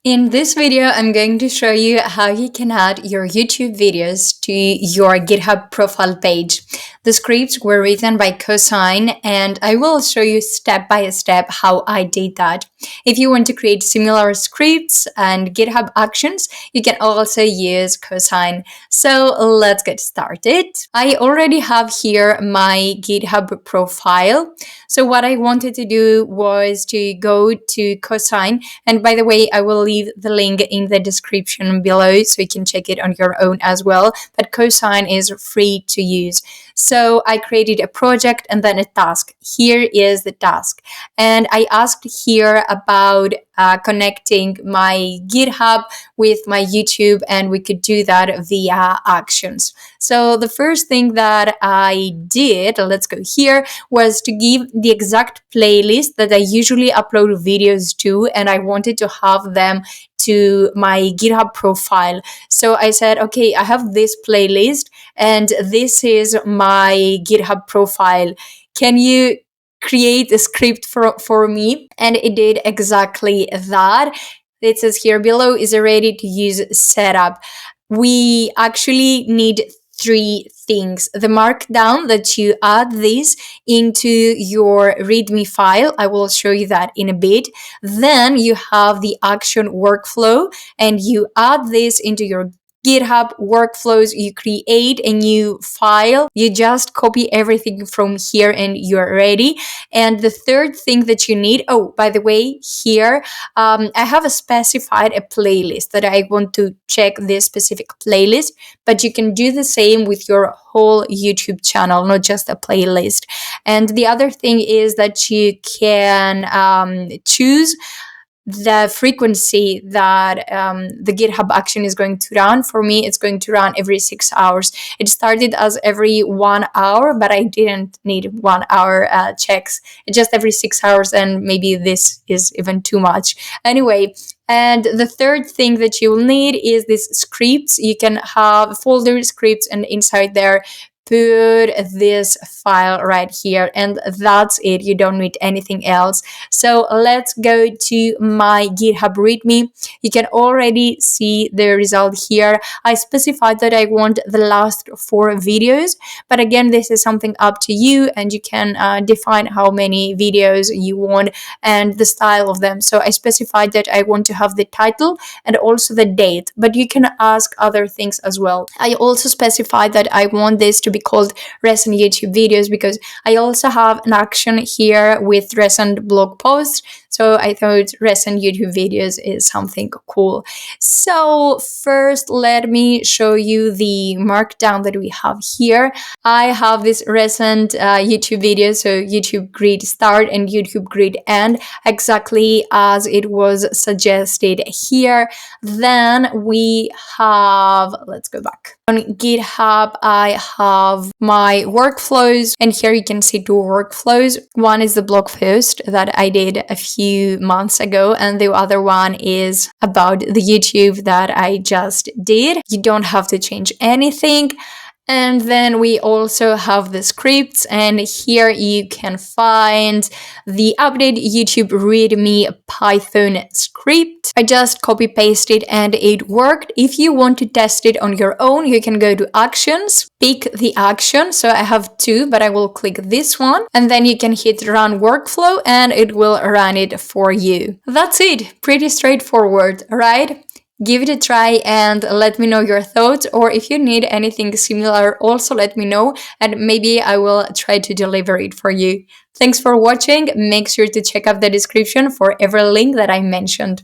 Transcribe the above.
In this video, I'm going to show you how you can add your YouTube videos to your GitHub profile page. The scripts were written by Cosine, and I will show you step by step how I did that. If you want to create similar scripts and GitHub Actions, you can also use Cosine. So let's get started. I already have here my GitHub profile. So what I wanted to do was to go to Cosine, and by the way, I will leave the link in the description below so you can check it on your own as well. But Cosine is free to use. So I created a project and then a task. Here is the task. And I asked here about connecting my GitHub with my YouTube, and we could do that via Actions. So the first thing that I did, let's go here, was to give the exact playlist that I usually upload videos to, and I wanted to have them to my GitHub profile. So I said, okay, I have this playlist and this is my GitHub profile. Can you create a script for me? And it did exactly that. It says here below is a ready to use setup. We actually need three things. The markdown that you add this into your README file. I will show you that in a bit. Then you have the action workflow and you add this into your GitHub workflows. You create a new file. You just copy everything from here and you're ready. And the third thing that you need, oh, by the way, here, I have specified a playlist that I want to check this specific playlist, but you can do the same with your whole YouTube channel, not just a playlist. And the other thing is that you can choose the frequency that the GitHub action is going to run. For me, it's going to run every 6 hours. It started as every 1 hour, but I didn't need 1 hour checks. It's just every 6 hours, and maybe this is even too much. Anyway, and the third thing that you will need is these scripts. You can have folder scripts, and inside there, put this file right here, and that's it. You don't need anything else. So let's go to my GitHub README. You can already see the result here. I specified that I want the last 4 videos, but again, this is something up to you, and you can define how many videos you want and the style of them. So I specified that I want to have the title and also the date, but you can ask other things as well. I also specified that I want this to be called recent YouTube videos because I also have an action here with recent blog posts. So I thought recent YouTube videos is something cool. So first, let me show you the markdown that we have here. I have this recent YouTube video, so YouTube grid start and YouTube grid end, exactly as it was suggested here. Then we have, let's go back. On GitHub, I have my workflows, and here you can see 2 workflows. One is the blog post that I did a few months ago, and the other one is about the YouTube that I just did. You don't have to change anything. And then we also have the scripts, and here you can find the update YouTube README Python script. I just copy pasted and it worked. If you want to test it on your own, you can go to Actions, pick the action. So I have 2, but I will click this one, and then you can hit Run Workflow and it will run it for you. That's it. Pretty straightforward, right? Give it a try and let me know your thoughts, or if you need anything similar, also let me know and maybe I will try to deliver it for you. Thanks for watching. Make sure to check out the description for every link that I mentioned.